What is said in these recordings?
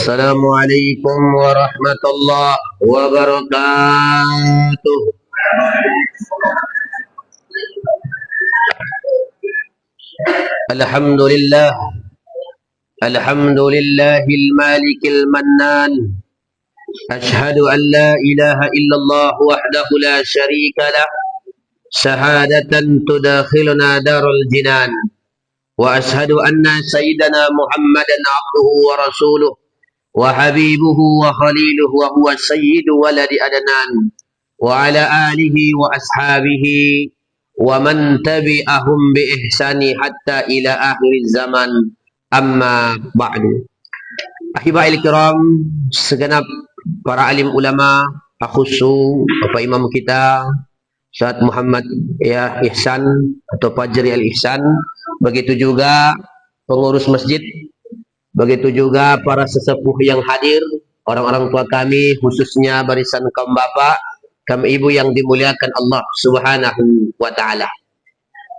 Assalamualaikum warahmatullahi wabarakatuh. Alhamdulillah. Alhamdulillahil malikil mannan. Ashhadu an la ilaha illallah wahdahu la syarika lah. Syahadatan tudakhiluna darul jinan. Wa ashhadu anna sayyidana Muhammadan abduhu wa rasuluh wa habibuhu wa khaliluhu wa huwa sayyidu waladi adnan wa ala alihi wa ashabihi wa man tabi'ahum bi ihsani hatta ila akhir zaman, amma ba'du. Ahibahil kiram, segenap para alim ulama, akhusu Bapak Imam kita Ustaz Muhammad ya Ihsan atau Fajri Al-Ihsan, begitu juga pengurus masjid, begitu juga para sesepuh yang hadir, orang-orang tua kami, khususnya barisan kaum bapak, kaum ibu yang dimuliakan Allah Subhanahu wa ta'ala.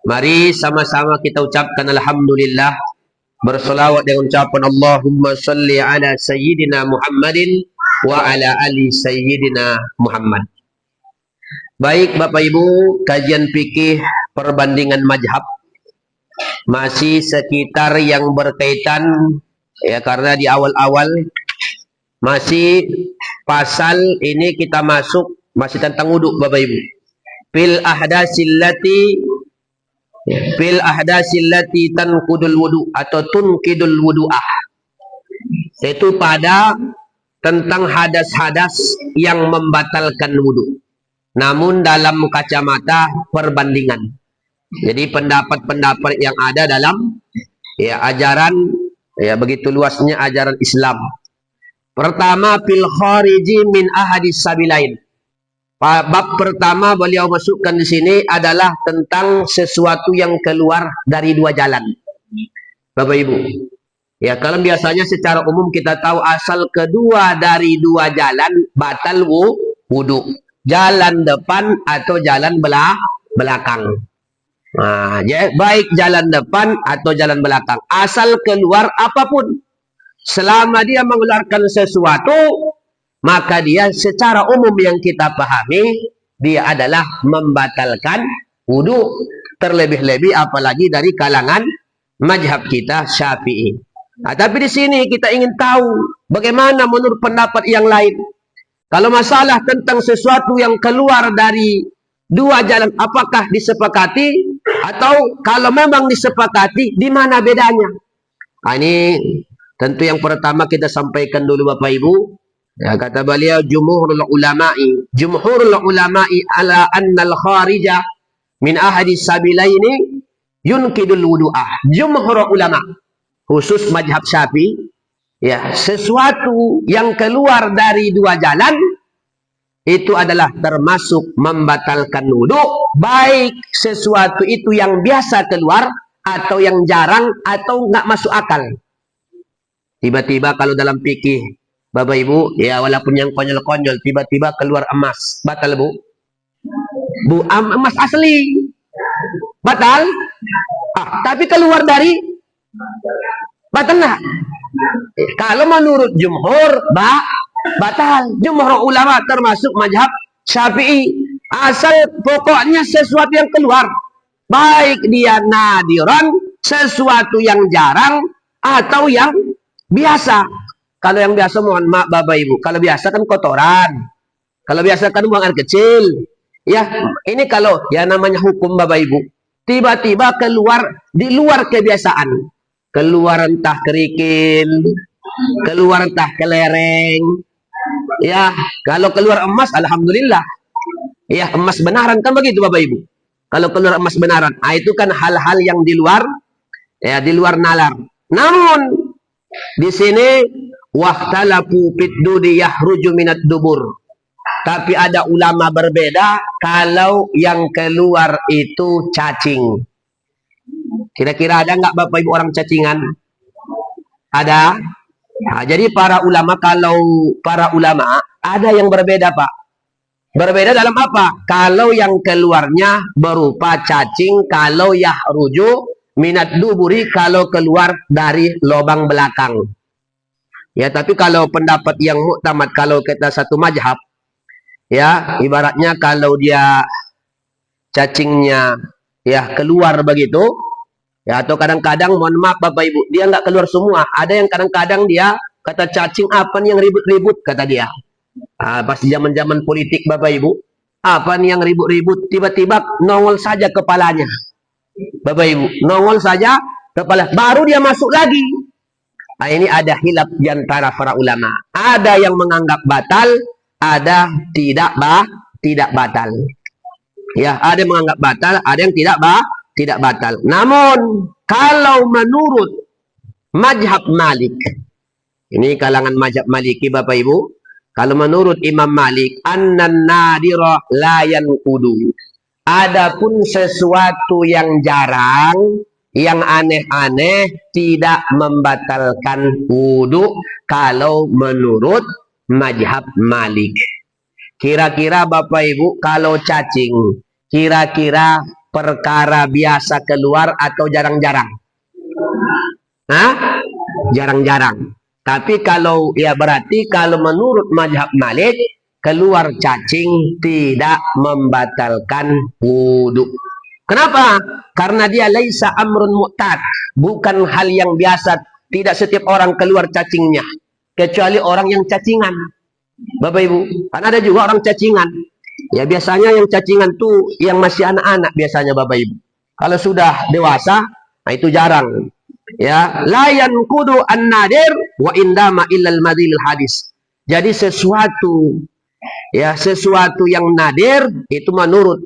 Mari sama-sama kita ucapkan alhamdulillah, bersolawat dengan ucapan Allahumma salli ala sayyidina Muhammadin wa ala ali sayyidina Muhammad. Baik Bapak Ibu, kajian fikih perbandingan mazhab masih sekitar yang berkaitan ya, karena di awal-awal masih pasal ini kita masuk masih tentang wudhu Bapak Ibu. Fil ahdasillati tanqudul wudu atau tunkidul wudu'ah. Itu pada tentang hadas-hadas yang membatalkan wudhu. Namun dalam kacamata perbandingan. Jadi pendapat-pendapat yang ada dalam ya ajaran ya begitu luasnya ajaran Islam. Pertama, fil khariji min ahadis sabilain. Bab pertama beliau masukkan di sini adalah tentang sesuatu yang keluar dari dua jalan. Bapak Ibu, ya kalau biasanya secara umum kita tahu asal kedua dari dua jalan batal wudu. Jalan depan atau jalan belakang. Nah, baik jalan depan atau jalan belakang, asal keluar apapun, selama dia mengeluarkan sesuatu, maka dia secara umum yang kita pahami dia adalah membatalkan wudu. Terlebih-lebih apalagi dari kalangan mazhab kita Syafi'i. Nah, tapi di sini kita ingin tahu bagaimana menurut pendapat yang lain. Kalau masalah tentang sesuatu yang keluar dari dua jalan, apakah disepakati? Atau kalau memang disepakati, di mana bedanya? Nah, ini tentu yang pertama kita sampaikan dulu Bapak Ibu. Ya, kata beliau jumhurul ulama'i ala annal kharija min ahadis sabilaini yunkidul wudu'ah. Jumhur ulama, khusus mazhab Syafi'i, ya, sesuatu yang keluar dari dua jalan itu adalah termasuk membatalkan wudu, baik sesuatu itu yang biasa keluar atau yang jarang atau nggak masuk akal. Tiba-tiba kalau dalam fikih Bapak Ibu, ya walaupun yang konyol-konyol, tiba-tiba keluar emas, batal Bu? Emas asli batal? Tapi keluar dari batal nggak? Kalau menurut jumhur batal. Jumhur ulama termasuk mazhab Syafi'i, asal pokoknya sesuatu yang keluar, baik dia nadiran, sesuatu yang jarang atau yang biasa. Kalau yang biasa, mohon maaf Bapak Ibu, kalau biasa kan kotoran, kalau biasa kan buang air kecil ya. Ini kalau ya namanya hukum Bapak Ibu, tiba-tiba keluar di luar kebiasaan, keluar entah kerikil, keluar entah kelereng. Ya, kalau keluar emas, alhamdulillah. Ya, emas benaran kan begitu Bapak Ibu. Kalau keluar emas benaran, itu kan hal-hal yang di luar, ya di luar nalar. Namun di sini wahtalafu fiddudi yahruju minad dubur. Tapi ada ulama berbeda kalau yang keluar itu cacing. Kira-kira ada nggak Bapak Ibu orang cacingan? Ada. Nah, jadi para ulama, kalau para ulama ada yang berbeda Pak. Berbeda dalam apa? Kalau yang keluarnya berupa cacing, kalau yahruju minat duburi, kalau keluar dari lubang belakang. Ya, tapi kalau pendapat yang muktamad, kalau kita satu mazhab, ya, ibaratnya kalau dia cacingnya ya keluar begitu, ya, atau kadang-kadang mohon maaf Bapak Ibu, dia nggak keluar semua. Ada yang kadang-kadang dia kata cacing apa nih yang ribut-ribut kata dia. Pas zaman-zaman politik Bapak Ibu, apa nih yang ribut-ribut? Tiba-tiba nongol saja kepalanya. Bapak Ibu, nongol saja kepala, baru dia masuk lagi. Nah, ini ada hilaf di antara para ulama. Ada yang menganggap batal, ada tidak batal. Ya, ada yang menganggap batal, ada yang tidak batal. Namun kalau menurut mazhab Malik, ini kalangan mazhab Maliki Bapak Ibu, kalau menurut Imam Malik, annan nadira la yanqudu. Adapun sesuatu yang jarang, yang aneh-aneh tidak membatalkan wudu kalau menurut mazhab Malik. Kira-kira Bapak Ibu kalau cacing, kira-kira perkara biasa keluar atau jarang-jarang? Hah? Jarang-jarang. Tapi kalau ya berarti kalau menurut mazhab Malik, keluar cacing tidak membatalkan wudu. Kenapa? Karena dia laisa amrun mu'tad, bukan hal yang biasa. Tidak setiap orang keluar cacingnya, kecuali orang yang cacingan. Bapak Ibu, kan ada juga orang cacingan. Ya biasanya yang cacingan tuh yang masih anak-anak biasanya Bapak Ibu. Kalau sudah dewasa, nah itu jarang. Ya, la yanqudu an-nadir wa indama illal madhil hadis. Jadi sesuatu yang nadir itu menurut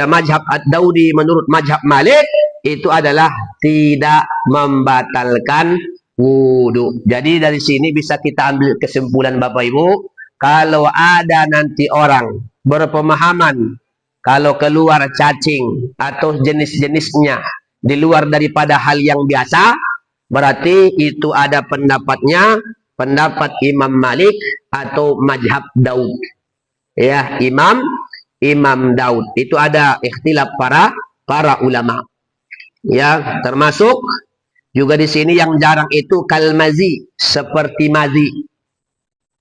mazhab Ad-Daudi, menurut mazhab Malik itu adalah tidak membatalkan wudu. Jadi dari sini bisa kita ambil kesimpulan Bapak Ibu, kalau ada nanti orang berpemahaman kalau keluar cacing atau jenis-jenisnya di luar daripada hal yang biasa, berarti itu ada pendapatnya, pendapat Imam Malik atau mazhab Daud. Ya, Imam Daud. Itu ada ikhtilaf para ulama. Ya, termasuk juga di sini yang jarang itu kalmazi, seperti mazi.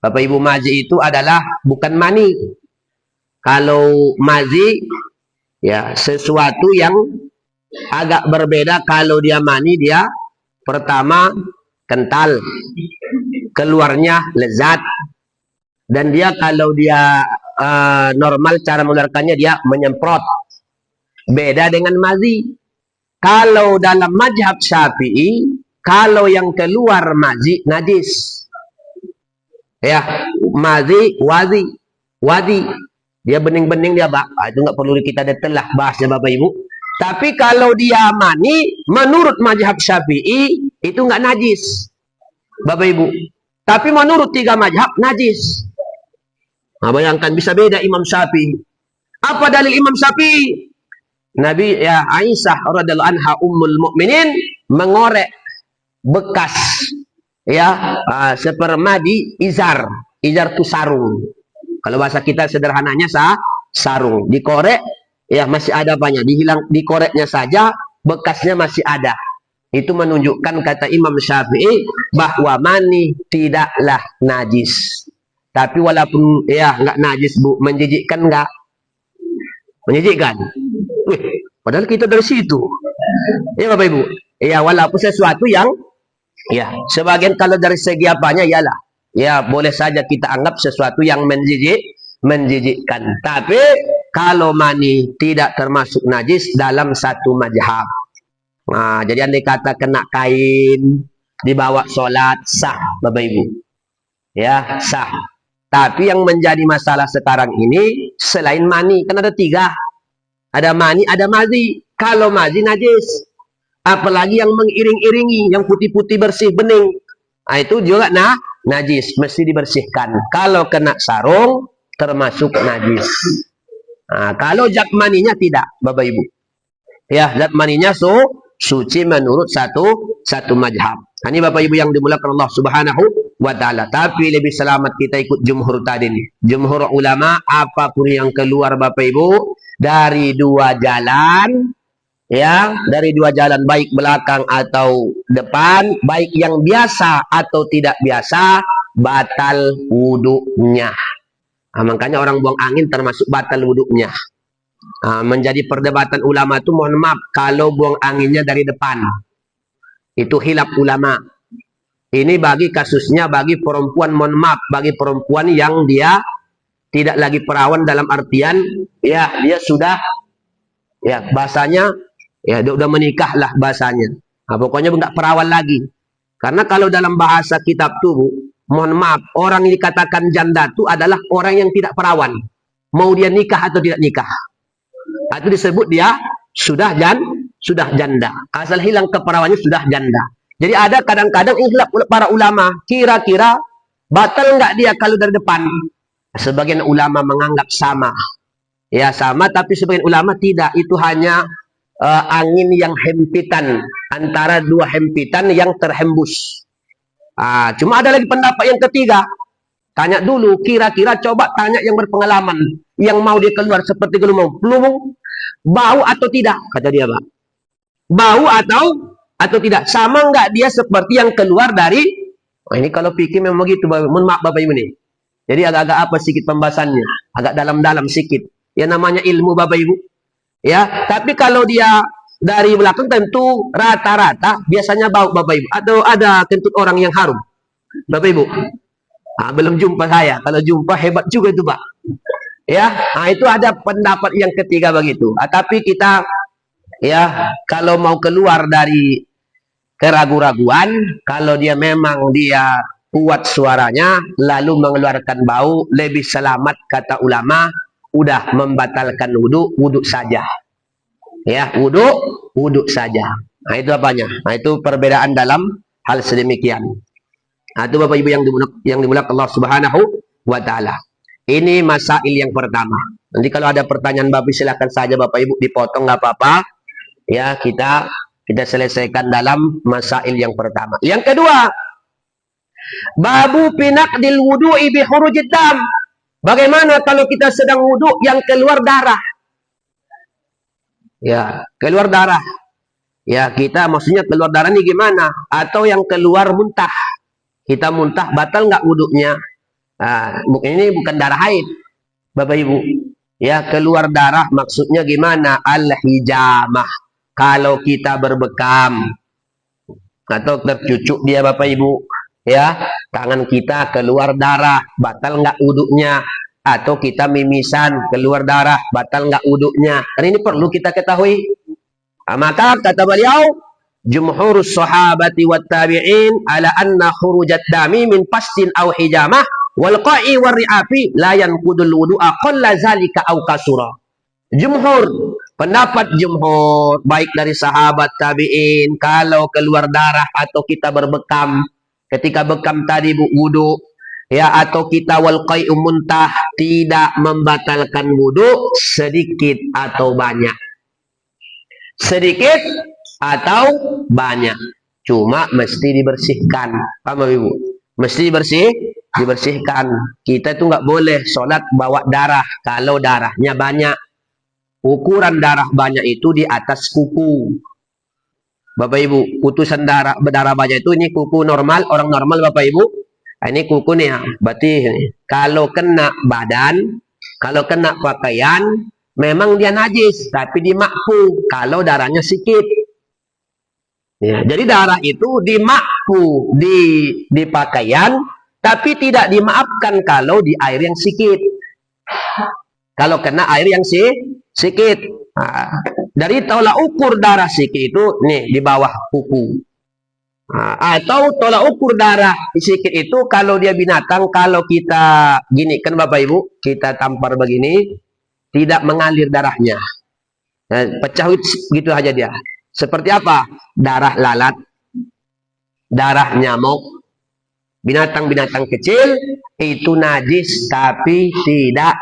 Bapak Ibu, mazi itu adalah bukan mani. Kalau mazi ya sesuatu yang agak berbeda. Kalau dia mani, dia pertama kental, keluarnya lezat, dan dia kalau dia normal cara mengeluarkannya dia menyemprot. Beda dengan mazi. Kalau dalam mazhab Syafi'i, kalau yang keluar mazi najis. Ya, mazi, wadi. Dia bening-bening dia, itu nggak perlu kita detail bahasnya Bapak Ibu. Tapi kalau dia mani, menurut mazhab Syafi'i itu nggak najis, Bapak Ibu. Tapi menurut tiga mazhab najis. Nah, bayangkan bisa beda Imam Syafi'i. Apa dalil Imam Syafi'i? Nabi ya Aisyah radhiyallahu anha ummul mukminin mengorek bekas ya sepermadi izar itu sarung. Kalau bahasa kita sederhananya sarung, dikorek ya masih ada banyak, dikoreknya saja bekasnya masih ada. Itu menunjukkan kata Imam Syafi'i bahwa mani tidaklah najis. Tapi walaupun ya nggak najis Bu, menjijikkan nggak? Menjijikkan. Padahal kita dari situ. Ya Bapak Ibu. Ya walaupun sesuatu yang ya sebagian kalau dari segi apanya ialah ya boleh saja kita anggap sesuatu yang menjijikkan. Tapi kalau mani tidak termasuk najis dalam satu mazhab. Nah, jadi andai kata kena kain dibawa sholat sah Bapak Ibu. Ya, sah. Tapi yang menjadi masalah sekarang ini selain mani, kan ada tiga. Ada mani, ada mazi. Kalau mazi najis. Apalagi yang mengiring-iringi, yang putih-putih bersih bening. Nah, itu juga najis, mesti dibersihkan. Kalau kena sarung, termasuk najis. Nah, kalau zat maninya tidak, Bapak Ibu. Ya, zat maninya suci menurut satu mazhab. Ini Bapak Ibu yang dimulakan Allah Subhanahu wa ta'ala. Tapi lebih selamat kita ikut jumhur tadi nih. Jumhur ulama, apapun yang keluar Bapak Ibu dari dua jalan, Ya, dari dua jalan, baik belakang atau depan, baik yang biasa atau tidak biasa, batal wuduknya. Nah, makanya orang buang angin termasuk batal wuduknya. Nah, menjadi perdebatan ulama itu, mohon maaf, kalau buang anginnya dari depan, itu khilaf ulama. Ini bagi kasusnya bagi perempuan, mohon maaf, bagi perempuan yang dia tidak lagi perawan, dalam artian ya dia sudah, ya bahasanya, ya dia udah menikah lah bahasanya. Nah, pokoknya nggak perawan lagi. Karena kalau dalam bahasa kitab tubuh, mohon maaf, orang yang dikatakan janda itu adalah orang yang tidak perawan. Mau dia nikah atau tidak nikah. Itu disebut dia sudah janda. Asal hilang keperawannya sudah janda. Jadi ada kadang-kadang ikhtilaf para ulama, kira-kira batal nggak dia kalau dari depan? Sebagian ulama menganggap sama. Ya sama, tapi sebagian ulama tidak. Itu hanya angin yang hempitan, antara dua hempitan yang terhembus. Cuma ada lagi pendapat yang ketiga. Tanya dulu, kira-kira coba tanya yang berpengalaman, yang mau dia keluar seperti gelumung, bau atau tidak, kata dia, Pak. Bau atau tidak, sama nggak dia seperti yang keluar dari, ini kalau pikir memang begitu, mohon maaf Bapak Ibu nih. Jadi agak-agak apa sedikit pembahasannya, agak dalam-dalam sedikit. Ya namanya ilmu Bapak Ibu. Ya, tapi kalau dia dari belakang tentu rata-rata biasanya bau Bapak Ibu. Atau ada kentut orang yang harum, Bapak Ibu. Belum jumpa saya. Kalau jumpa hebat juga itu, Pak. Ya, itu ada pendapat yang ketiga begitu. Tapi kita, ya, kalau mau keluar dari keraguan-raguan, kalau dia memang dia kuat suaranya, lalu mengeluarkan bau, lebih selamat kata ulama, udah membatalkan wudhu saja. Ya, wudhu saja. Nah, itu apanya? Nah, itu perbedaan dalam hal sedemikian. Nah, itu Bapak Ibu yang dimuliakan Allah Subhanahu wa taala. Ini masail yang pertama. Nanti kalau ada pertanyaan Bapak silakan saja Bapak Ibu dipotong, nggak apa-apa. Ya, kita selesaikan dalam masail yang pertama. Yang kedua, babu pinaqdil wudu'i bi khurujid dam. Bagaimana kalau kita sedang wudhu yang keluar darah? Ya, keluar darah. Ya, kita maksudnya keluar darah ini gimana? Atau yang keluar muntah. Kita muntah, batal nggak wudhunya? Ini bukan darah haid, Bapak Ibu. Ya, keluar darah maksudnya gimana? Al-hijamah. Kalau kita berbekam atau tercucuk dia Bapak Ibu, ya, tangan kita keluar darah, batal nggak wudhunya? Atau kita mimisan keluar darah, batal nggak wudhunya? Kan ini perlu kita ketahui. Maka kata beliau, jumhurus sahabati wat tabi'in ala anna khurujat dami min pastin aw hijamah wal qa'i war ri'afi la yanqudul wudu'a qalla zalika aw kasura. Jumhur, pendapat jumhur baik dari sahabat tabi'in, kalau keluar darah atau kita berbekam, ketika bekam tadi wudu, ya, atau kita wal qai'u muntah, tidak membatalkan wudu sedikit atau banyak. Sedikit atau banyak, cuma mesti dibersihkan. Paham Ibu? Mesti dibersihkan. Kita itu nggak boleh sholat bawa darah kalau darahnya banyak. Ukuran darah banyak itu di atas kuku. Bapak Ibu, putusan berdarah banyak itu, ini kuku normal, orang normal Bapak Ibu. Ini kuku nih ya. Berarti kalau kena badan, kalau kena pakaian, memang dia najis, tapi dimakfu kalau darahnya sedikit. Ya, jadi darah itu dimakfu di pakaian, tapi tidak dimaafkan kalau di air yang sedikit. Kalau kena air yang sedikit. Dari tolak ukur darah sedikit itu nih di bawah kuku. Atau tolak ukur darah sedikit itu kalau dia binatang, kalau kita gini kan Bapak Ibu, kita tampar begini, tidak mengalir darahnya. Pecah gitu aja dia. Seperti apa? Darah lalat, darah nyamuk, binatang-binatang kecil itu najis tapi tidak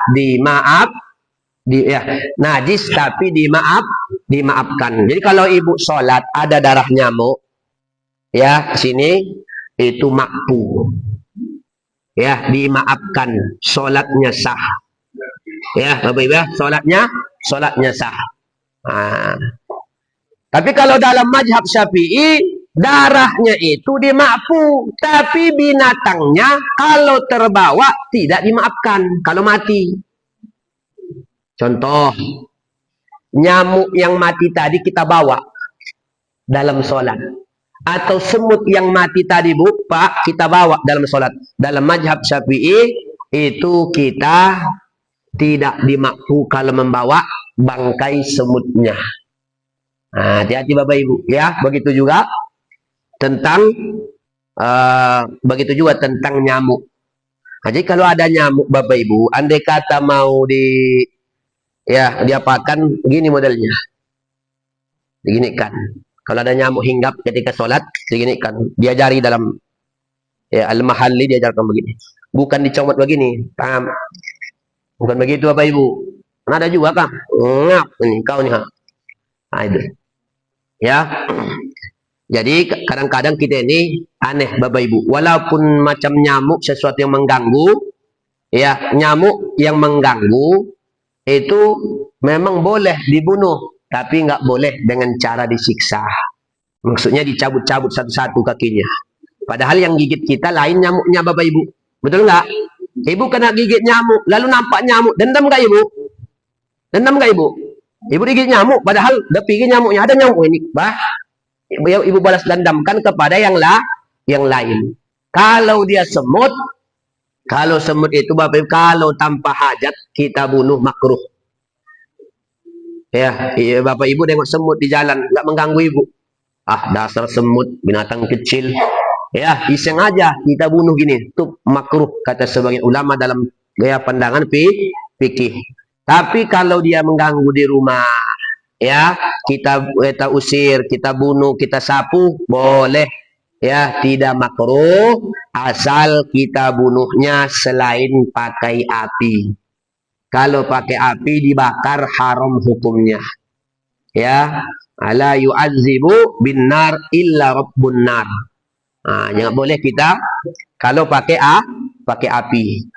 najis tapi dimaafkan. Jadi kalau ibu sholat ada darah nyamuk, ya sini itu makfu, ya dimaafkan, sholatnya sah. Ya Bapak Ibu, sholatnya sah. Tapi kalau dalam mazhab Syafi'i, darahnya itu dimaafkan, tapi binatangnya kalau terbawa tidak dimaafkan kalau mati. Contoh, nyamuk yang mati tadi kita bawa dalam sholat. Atau semut yang mati tadi, Bu, Pak, kita bawa dalam sholat. Dalam mazhab Syafi'i, itu kita tidak dimaafkan kalau membawa bangkai semutnya. Nah, hati-hati Bapak Ibu ya. Begitu juga tentang nyamuk. Nah, jadi kalau ada nyamuk Bapak Ibu, andai kata mau diapakan, gini modelnya, diginikan. Kalau ada nyamuk hinggap ketika sholat, diginikan. Diajari dalam al-mahalli, diajarkan begini. Bukan dicomot begini, paham? Bukan begitu Bapak Ibu. Nah, ada juga kan? Ngap ini kau nih. Nah, itu. Ya, jadi kadang-kadang kita ini aneh Bapak Ibu. Walaupun macam nyamuk sesuatu yang mengganggu, ya nyamuk yang mengganggu itu memang boleh dibunuh, tapi nggak boleh dengan cara disiksa. Maksudnya dicabut-cabut satu-satu kakinya. Padahal yang gigit kita lain nyamuknya Bapak Ibu. Betul nggak? Ibu kena gigit nyamuk, lalu nampak nyamuk, dendam nggak Ibu? Dendam nggak Ibu? Ibu digigit nyamuk, padahal udah pikir nyamuknya ada nyamuk ini, ibu balas dendamkan kepada yang lain. Kalau dia semut, kalau semut itu Bapak Ibu, kalau tanpa hajat kita bunuh makruh. Ya, Bapak Ibu tengok semut di jalan, nggak mengganggu Ibu. Ah, dasar semut, binatang kecil. Ya, iseng aja kita bunuh gini, itu makruh kata sebagian ulama dalam gaya pandangan fikih. Tapi kalau dia mengganggu di rumah, ya kita usir, kita bunuh, kita sapu, boleh. Ya, tidak makruh asal kita bunuhnya selain pakai api. Kalau pakai api dibakar haram hukumnya. Ya, ala yu'adzibu bin nar illa rabbun nar. Nah, jangan boleh kita kalau pakai api.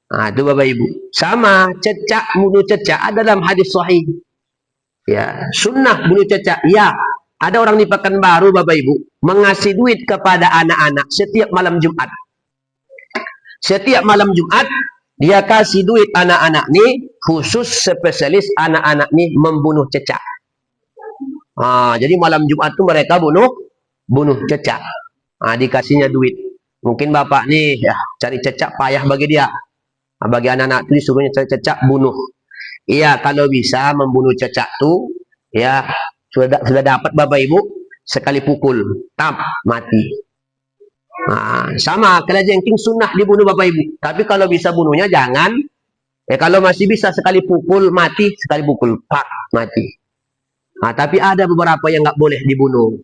Nah, itu Bapak Ibu. Sama cecak, bunuh cecak ada dalam hadis sahih. Ya, sunnah bunuh cecak. Ya, ada orang di Pekanbaru Bapak Ibu mengasih duit kepada anak-anak setiap malam Jumat. Setiap malam Jumat dia kasih duit anak-anak nih, khusus spesialis anak-anak nih membunuh cecak. Nah, jadi malam Jumat itu mereka bunuh cecak. Nah, dikasihnya duit. Mungkin bapak nih ya cari cecak payah bagi dia. Nah, bagi anak-anak itu disuruhnya cari cecak bunuh. Iya, kalau bisa membunuh cecak tuh ya sudah dapat Bapak Ibu sekali pukul, mati. Nah, sama kalajengking sunnah dibunuh Bapak Ibu. Tapi kalau bisa bunuhnya jangan. Ya kalau masih bisa sekali pukul mati, sekali pukul mati. Nah, tapi ada beberapa yang nggak boleh dibunuh.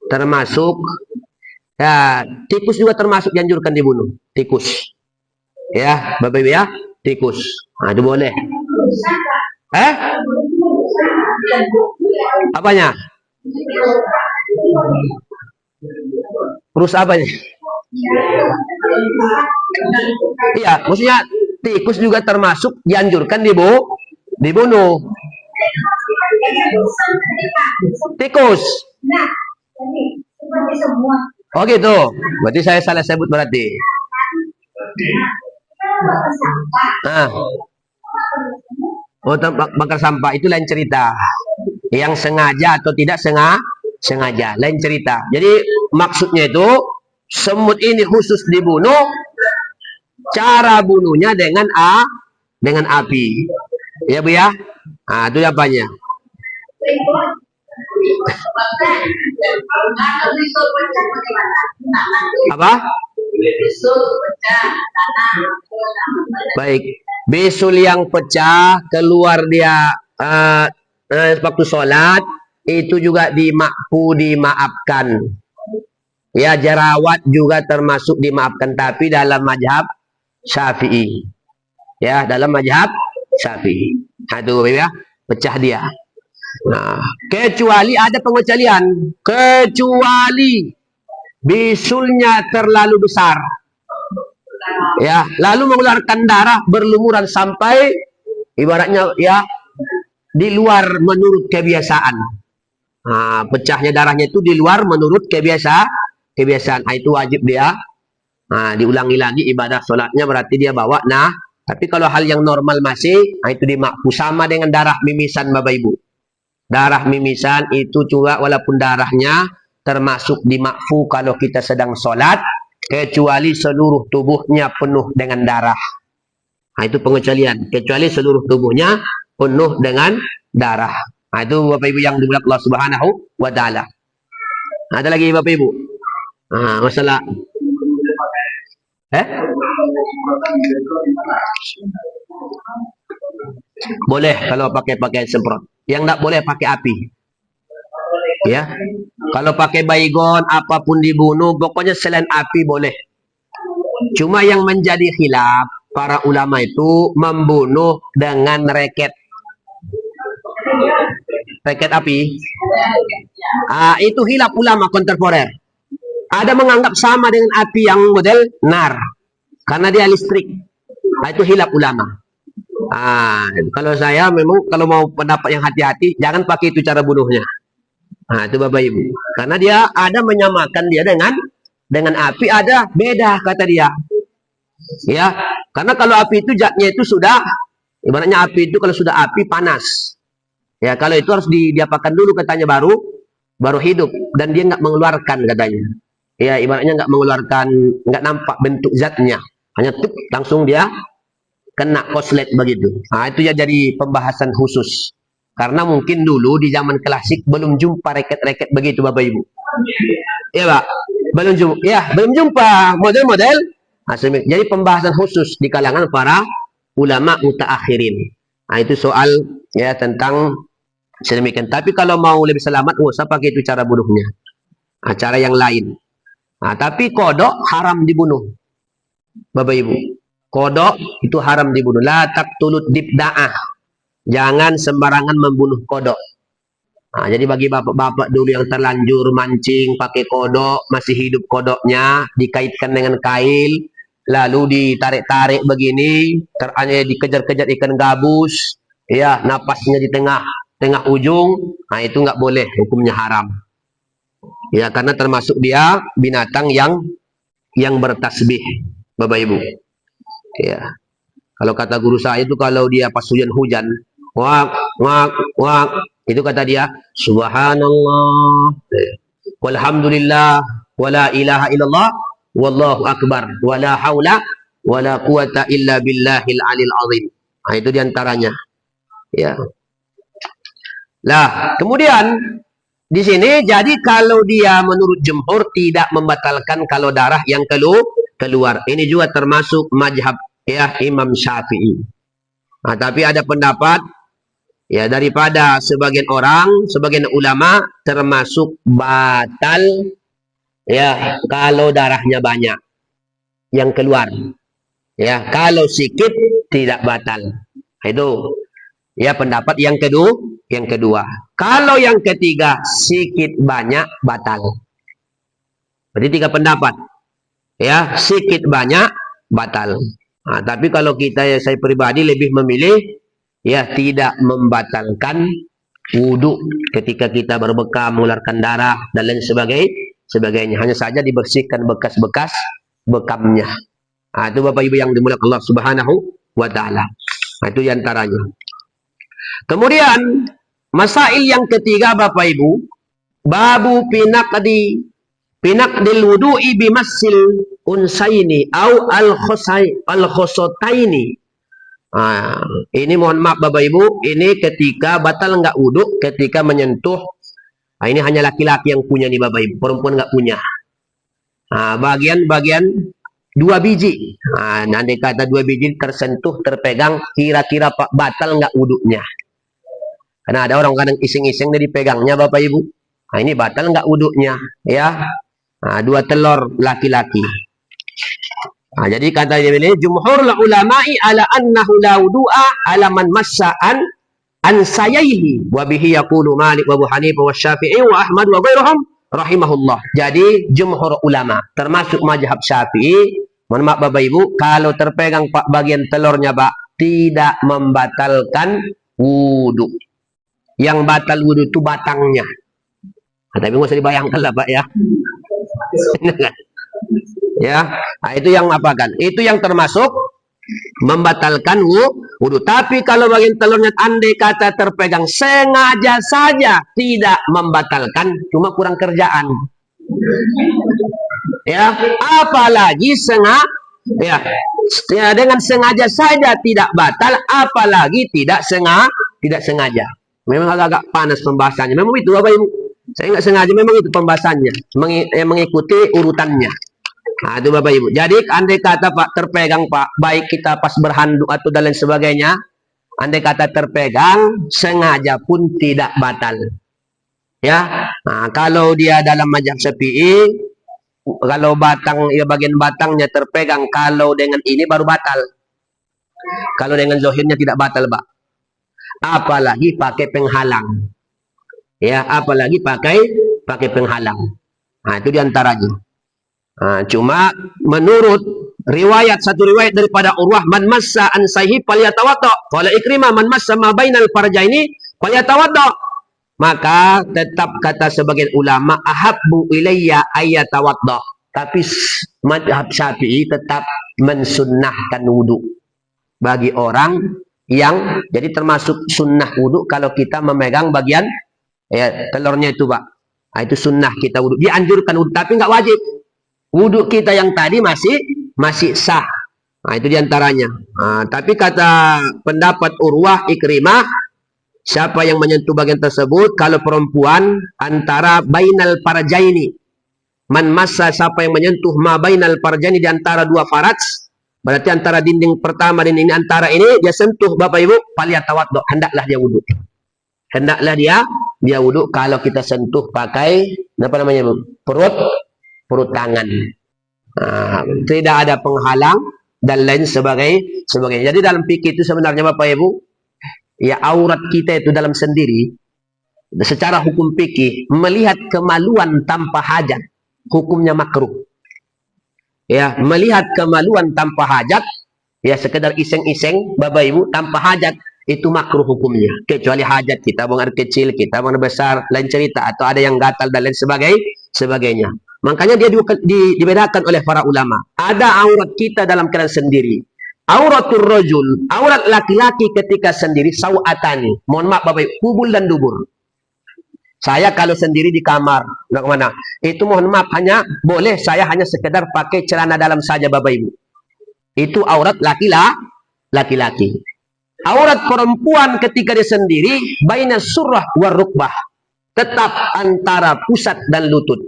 Termasuk ya, tikus juga termasuk dianjurkan dibunuh. Tikus. Ya, Bapak Ibu ya, tikus. Nah, itu boleh. Apanya? Terus apanya? Iya, maksudnya tikus juga termasuk dianjurkan dibunuh. Tikus. Oh gitu. Berarti saya salah sebut berarti. Nah. Oh, bakar sampah itu lain cerita. Yang sengaja atau tidak sengaja, lain cerita. Jadi maksudnya itu semut ini khusus dibunuh. Cara bunuhnya dengan api. Ya Bu ya. Nah, itu apanya? Apa? Baik. Bisul yang pecah keluar dia waktu sholat itu juga dimaafkan. Ya, jerawat juga termasuk dimaafkan, tapi dalam mazhab Syafi'i. Ya, dalam mazhab Syafi'i. Aduh ya, pecah dia. Nah, kecuali ada pengecualian, kecuali bisulnya terlalu besar. Ya, lalu mengeluarkan darah berlumuran sampai ibaratnya ya di luar menurut kebiasaan. Pecahnya darahnya itu di luar menurut kebiasaan. Itu wajib dia diulangi lagi ibadah sholatnya, berarti dia bawa. Tapi kalau hal yang normal masih, itu dimakfu. Sama dengan darah mimisan Bapak Ibu. Darah mimisan itu juga walaupun darahnya termasuk dimakfu kalau kita sedang sholat, kecuali seluruh tubuhnya penuh dengan darah. Itu pengecualian. Kecuali seluruh tubuhnya penuh dengan darah. Itu Bapak Ibu yang dimuliakan Allah Subhanahu wa Ta'ala. Ada lagi Bapak Ibu? Masalah boleh kalau pakai semprot. Yang tidak boleh pakai api. Ya. Kalau pakai baygon apapun dibunuh, pokoknya selain api boleh. Cuma yang menjadi khilaf para ulama itu membunuh dengan reket. Reket api. Itu khilaf ulama kontemporer. Ada menganggap sama dengan api yang model nar, karena dia listrik. Itu khilaf ulama. Kalau saya memang kalau mau pendapat yang hati-hati, jangan pakai itu cara bunuhnya. Itu Bapak Ibu. Karena dia ada menyamakan dia dengan api, ada beda kata dia. Ya, karena kalau api itu zatnya itu sudah, ibaratnya api itu kalau sudah api panas. Ya, kalau itu harus diapakan dulu katanya baru hidup, dan dia nggak mengeluarkan katanya. Ya, ibaratnya nggak mengeluarkan, nggak nampak bentuk zatnya, hanya tuh langsung dia kena koslet begitu. Itu ya jadi pembahasan khusus. Karena mungkin dulu di zaman klasik belum jumpa reket-reket begitu Bapak Ibu. Iya Pak, belum jumpa model-model. Jadi pembahasan khusus di kalangan para ulama mutaakhirin. Itu soal ya tentang sedemikian. Tapi kalau mau lebih selamat, nggak usah pakai itu cara bunuhnya. Cara yang lain. Tapi kodok haram dibunuh. Bapak Ibu. Kodok itu haram dibunuh. La taqtulut dibda'ah. Jangan sembarangan membunuh kodok. Jadi bagi bapak-bapak dulu yang terlanjur mancing pakai kodok, masih hidup kodoknya, dikaitkan dengan kail, lalu ditarik-tarik begini, dikejar-kejar ikan gabus, ya napasnya di tengah ujung, itu nggak boleh, hukumnya haram. Ya, karena termasuk dia binatang yang bertasbih, Bapak Ibu. Ya. Kalau kata guru saya itu kalau dia pas hujan, wak, itu kata dia, subhanallah, walhamdulillah, wala ilaha illallah, wallahu akbar, wala haula, wala quwata illa billahil alil azim. Itu diantaranya. Ya. Lah, kemudian di sini jadi kalau dia menurut jumhur tidak membatalkan kalau darah yang keluar. Ini juga termasuk mazhab ya Imam Syafi'i. Tapi ada pendapat ya daripada sebagian ulama termasuk batal ya kalau darahnya banyak yang keluar. Ya, kalau sikit tidak batal. Itu ya pendapat yang kedua. Kalau yang ketiga sikit banyak batal. Berarti 3 pendapat. Ya, sikit banyak batal. Tapi kalau saya pribadi lebih memilih ya tidak membatalkan wudhu ketika kita berbekam, mengeluarkan darah dan lain sebagainya. Hanya saja dibersihkan bekas-bekas bekamnya. Itu Bapak Ibu yang dimuliakan Allah Subhanahu wa Ta'ala. Itu diantaranya. Kemudian masail yang ketiga Bapak Ibu, babu pinaqdil wudu'i bimassil unsaini au al-khosotaini. Ini mohon maaf Bapak Ibu, ini ketika batal enggak wudhu ketika menyentuh. Ini hanya laki-laki yang punya nih Bapak Ibu, perempuan enggak punya. Bagian 2 biji. Nanti kata 2 biji tersentuh, terpegang, kira-kira batal enggak wudhunya. Karena ada orang kadang iseng-iseng dari pegangnya Bapak Ibu. Ini batal enggak wudhunya, ya. 2 telur laki-laki. Jadi kata dia ini jumhurul ulama'i ala annahu la wudu'a ala man massa'an sayaihi wa bihi yaqulu Malik wa Abu Hanifah wa Syafi'i wa Ahmad wa ghairuhum rahimahullah. Jadi jumhur ulama termasuk mazhab Syafi'i, mohon maaf Bapak Ibu, kalau terpegang bagian telurnya Pak tidak membatalkan wudu. Yang batal wudu itu batangnya. Nah, tapi nggak usah dibayangkan lah Pak ya. Ya, nah, itu yang apa kan? Itu yang termasuk membatalkan wudhu. Tapi kalau bagian telurnya andai kata terpegang sengaja saja tidak membatalkan, cuma kurang kerjaan. Ya, apalagi ya, dengan sengaja saja tidak batal, apalagi tidak sengaja. Memang agak panas pembahasannya. Memang itu Bapak Ibu. Saya nggak sengaja, memang itu pembahasannya, mengikuti urutannya. Nah, itu Bapak Ibu. Jadi andai kata Pak terpegang Pak, baik kita pas berhanduk atau dan lain sebagainya, andai kata terpegang sengaja pun tidak batal. Ya, nah, kalau dia dalam mazhab Syafi'i, kalau batang ya bagian batangnya terpegang, kalau dengan ini baru batal. Kalau dengan zohirnya tidak batal Pak. Apalagi pakai penghalang. Ya, apalagi pakai penghalang. Nah, itu diantaranya. Nah, cuma menurut satu riwayat daripada Urwah, man massa an sahih falyatawadda. Qala Ikrimah, man massa ma bainal farjaini falyatawadda. Maka tetap kata sebagian ulama, ahabbu ilayya ayyatawadda. Tapi mazhab Syafi'i tetap mensunnahkan wudu bagi orang yang jadi termasuk sunnah wudu kalau kita memegang bagian ya, telurnya itu Pak. Nah, itu sunnah kita wudu. Dianjurkan wudu, tapi nggak wajib. Wudhu kita yang tadi masih sah. Nah, itu diantaranya. Nah, tapi kata pendapat Urwah Ikrimah, siapa yang menyentuh bagian tersebut, kalau perempuan antara bainal farjaini, man massa, siapa yang menyentuh ma bainal farjaini di antara dua faraj, berarti antara dinding pertama dan ini antara ini dia sentuh Bapak Ibu, falyatawaddo, hendaklah dia wudhu. Hendaklah dia wudhu kalau kita sentuh pakai apa namanya Bu? Perut tangan. Nah, tidak ada penghalang dan lain sebagainya. Jadi dalam fikih itu sebenarnya Bapak Ibu, ya aurat kita itu dalam sendiri, secara hukum fikih, melihat kemaluan tanpa hajat, hukumnya makruh. Ya, melihat kemaluan tanpa hajat, ya sekedar iseng-iseng Bapak Ibu tanpa hajat, itu makruh hukumnya. Kecuali hajat kita, buang air kecil, kita buang air besar, lain cerita, atau ada yang gatal dan lain sebagainya. Makanya dia dibedakan oleh para ulama. Ada aurat kita dalam keadaan sendiri. Auratul rajul, aurat laki-laki ketika sendiri, sawatani. Mohon maaf Bapak Ibu, hubul dan dubur. Saya kalau sendiri di kamar, nggak kemana, itu mohon maaf hanya boleh saya hanya sekedar pakai celana dalam saja Bapak Ibu. Itu aurat laki-laki. Aurat perempuan ketika dia sendiri, baina surah war rukbah. Tetap antara pusat dan lutut.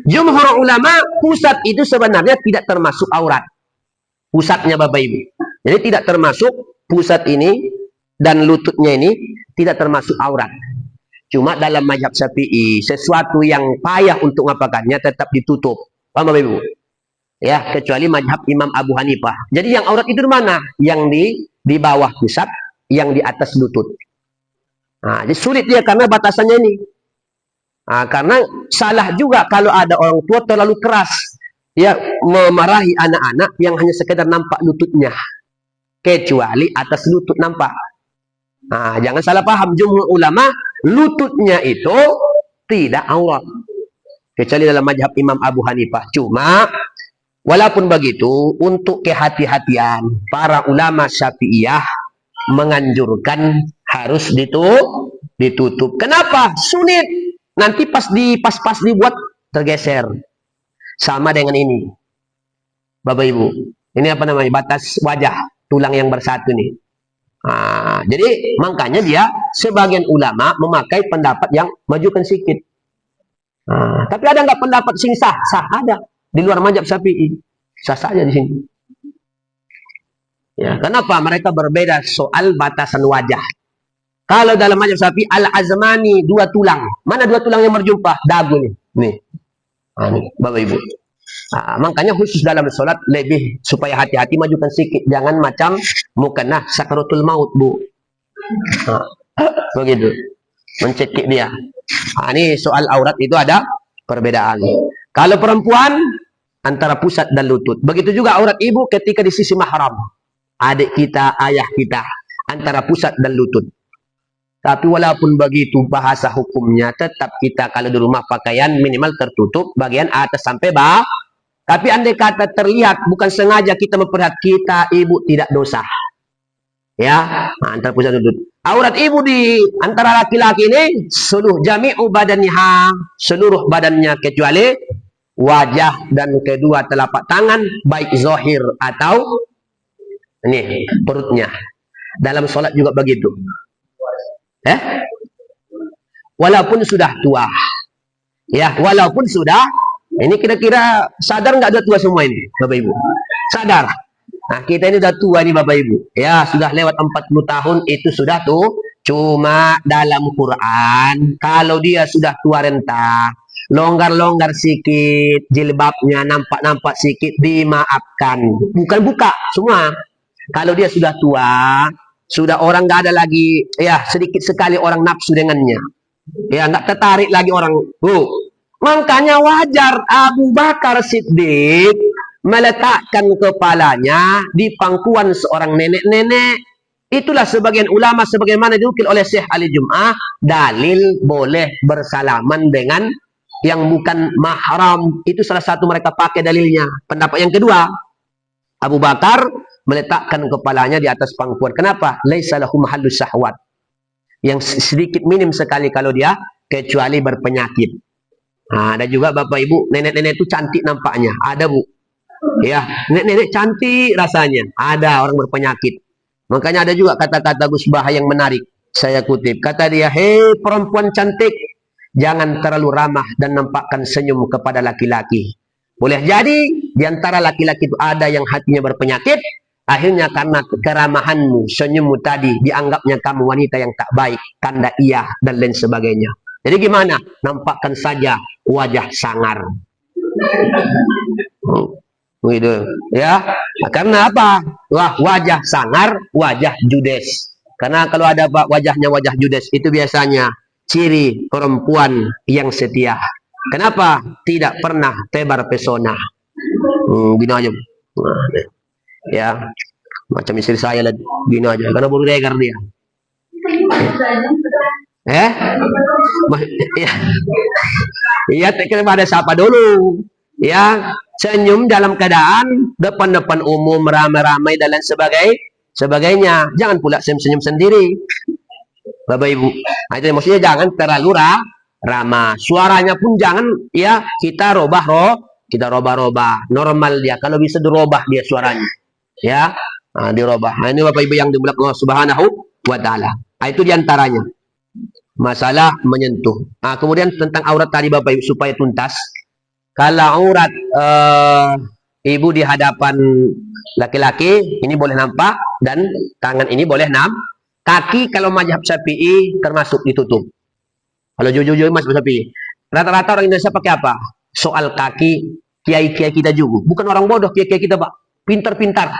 Jumhur ulama, pusat itu sebenarnya tidak termasuk aurat. Pusatnya Bapak Ibu. Jadi tidak termasuk pusat ini dan lututnya ini tidak termasuk aurat. Cuma dalam mazhab Syafi'i, sesuatu yang payah untuk ngapakannya tetap ditutup. Paham Bapak Ibu? Ya, kecuali mazhab Imam Abu Hanifah. Jadi yang aurat itu di mana? Yang di bawah pusat, yang di atas lutut. Nah, jadi sulit dia karena batasannya ini. Nah, karena salah juga kalau ada orang tua terlalu keras ya memarahi anak-anak yang hanya sekedar nampak lututnya, kecuali atas lutut nampak. Nah, jangan salah paham, jumhur ulama lututnya itu tidak aurat kecuali dalam mazhab Imam Abu Hanifah. Cuma walaupun begitu, untuk kehati-hatian para ulama Syafi'iyah menganjurkan harus ditutup. Kenapa? Sulit. Nanti pas dibuat tergeser. Sama dengan ini. Bapak Ibu. Ini apa namanya? Batas wajah. Tulang yang bersatu nih. Nah, jadi makanya dia sebagian ulama memakai pendapat yang majukan sedikit. Nah, tapi ada nggak pendapat sing sah? Sah ada. Di luar mazhab Syafi'i. Sah saja di sini. Ya, kenapa? Mereka berbeda soal batasan wajah. Kalau dalam mazhab Syafi'i al-azmani, dua tulang. Mana dua tulang yang berjumpa? Dagu nih. Nih. Nah, nih, Bapak Ibu. Nah, makanya khusus dalam sholat lebih supaya hati-hati majukan sedikit. Jangan macam mukannah sakaratul maut, Bu. Nah, begitu. Mencekik dia. Nah, ini soal aurat itu ada perbedaan. Kalau perempuan antara pusat dan lutut. Begitu juga aurat ibu ketika di sisi mahram. Adik kita, ayah kita. Antara pusat dan lutut. Tapi walaupun begitu bahasa hukumnya tetap kita kalau di rumah pakaian minimal tertutup bagian atas sampai bawah. Tapi andai kata terlihat bukan sengaja kita memperhatikan, kita ibu tidak dosa. Ya, antara pusat lutut. Aurat ibu di antara laki-laki ini seluruh jami'u badaniha, seluruh badannya kecuali wajah dan kedua telapak tangan, baik zahir atau ini perutnya. Dalam sholat juga begitu. Walaupun sudah tua. Ya, walaupun sudah. Ini kira-kira sadar nggak ada tua semua ini, Bapak Ibu? Sadar. Nah, kita ini udah tua nih Bapak Ibu. Ya, sudah lewat 40 tahun itu sudah tuh. Cuma dalam Quran, kalau dia sudah tua renta, longgar-longgar sikit, jilbabnya nampak-nampak sikit, dimaafkan. Bukan buka semua. Kalau dia sudah tua, sudah orang nggak ada lagi, ya sedikit sekali orang nafsu dengannya. Ya, nggak tertarik lagi orang. Makanya wajar Abu Bakar Siddiq meletakkan kepalanya di pangkuan seorang nenek-nenek. Itulah sebagian ulama sebagaimana dinukil oleh Syekh Ali Jum'ah, dalil boleh bersalaman dengan yang bukan mahram. Itu salah satu mereka pakai dalilnya. Pendapat yang kedua, Abu Bakar meletakkan kepalanya di atas pangkuan. Kenapa? Laisa lahu mahallus syahwat. Yang sedikit minim sekali kalau dia kecuali berpenyakit. Nah, ada juga Bapak Ibu, nenek-nenek itu cantik nampaknya. Ada Bu. Ya, nenek-nenek cantik rasanya. Ada orang berpenyakit. Makanya ada juga kata-kata Gus Bah yang menarik. Saya kutip. Kata dia, hei perempuan cantik, jangan terlalu ramah dan nampakkan senyum kepada laki-laki. Boleh jadi di antara laki-laki itu ada yang hatinya berpenyakit. Akhirnya karena keramahanmu, senyummu tadi, dianggapnya kamu wanita yang tak baik, tanda iya, dan lain sebagainya. Jadi gimana? Nampakkan saja wajah sangar. Gitu. Ya. Nah, karena apa? Wah, wajah sangar, wajah judes. Karena kalau ada wajahnya wajah judes, itu biasanya ciri perempuan yang setia. Kenapa? Tidak pernah tebar pesona. Gini aja. Nah, ya, macam istri saya lah, gini aja. Karena baru regar dia. Iya, kita ada siapa dulu. Ya, senyum dalam keadaan depan-depan umum ramai-ramai dan lain sebagainya. Jangan pula senyum sendiri, Bapak Ibu. Nah, itu maksudnya jangan terlalu ramah. Suaranya pun jangan ya kita robah-robah. Normal dia. Kalau bisa dirobah dia suaranya. Ya, dirobah. Nah, ini Bapak Ibu yang dimuliakan Allah Subhanahu wa taala. Nah, itu diantaranya. Masalah menyentuh. Nah, kemudian tentang aurat tadi Bapak Ibu supaya tuntas. Kalau aurat ibu di hadapan laki-laki ini boleh nampak dan tangan ini boleh kaki kalau mazhab Syafi'i termasuk ditutup. Kalau jujur mazhab Syafi'i. Rata-rata orang Indonesia pakai apa? Soal kaki kiai-kiai kita juga. Bukan orang bodoh kiai-kiai kita, Pak. Pintar-pintar.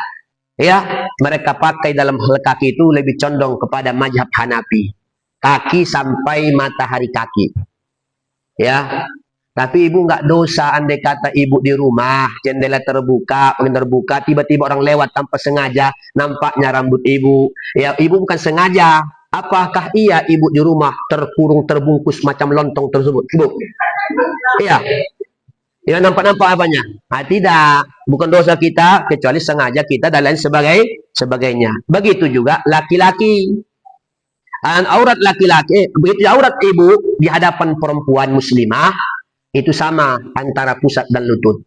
Ya, mereka pakai dalam hal kaki itu lebih condong kepada mazhab Hanafi. Kaki sampai matahari kaki. Ya. Tapi ibu nggak dosa andai kata ibu di rumah, jendela terbuka, tiba-tiba orang lewat tanpa sengaja, nampaknya rambut ibu. Ya, ibu bukan sengaja. Apakah iya ibu di rumah terkurung, terbungkus macam lontong tersebut? Ibu. Iya. Ya, nampak-nampak apanya? Nah, tidak. Bukan dosa kita, kecuali sengaja kita dan lain sebagainya. Begitu juga laki-laki. Aurat laki-laki, begitu aurat ibu di hadapan perempuan muslimah, itu sama antara pusat dan lutut.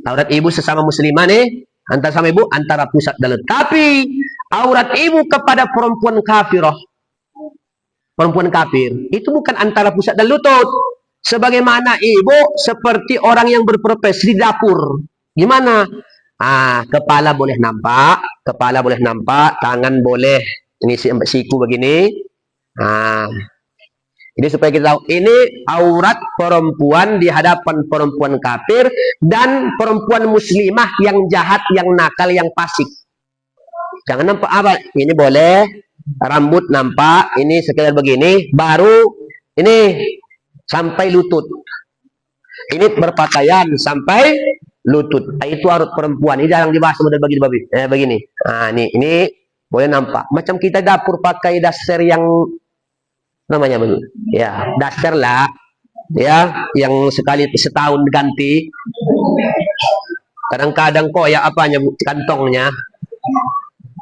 Aurat ibu sesama muslimah nih, antara sama ibu, antara pusat dan lutut. Tapi aurat ibu kepada perempuan kafirah, perempuan kafir, itu bukan antara pusat dan lutut. Sebagaimana ibu seperti orang yang berprofesi di dapur. Gimana? Kepala boleh nampak, tangan boleh. Ini siku begini. Ini supaya kita tahu. Ini aurat perempuan di hadapan perempuan kafir dan perempuan muslimah yang jahat, yang nakal, yang fasik. Jangan nampak apa. Ini boleh. Rambut nampak. Ini sekedar begini. Baru ini sampai lutut. Ini berpakaian sampai lutut. Itu aurat perempuan. Ini jarang dibahas model begini. Ini boleh nampak. Macam kita dapur pakai daster yang namanya begitu. Ya, daster lah. Ya, yang sekali setahun ganti. Kadang-kadang kok ya apanya Bu, kantongnya.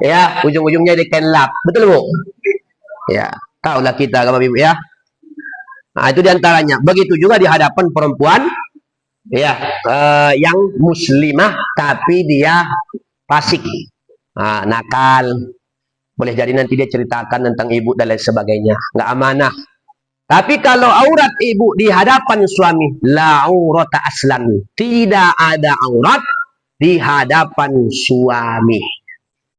Ya, ujung-ujungnya di kenlap. Betul Bu? Ya, tahulah kita Bapak Ibu ya. Nah, itu diantaranya. Begitu juga di hadapan perempuan ya, yang muslimah tapi dia fasik, nakal. Boleh jadi nanti dia ceritakan tentang ibu dan lain sebagainya. Nggak amanah. Tapi kalau aurat ibu di hadapan suami, la aurata aslan. Tidak ada aurat di hadapan suami.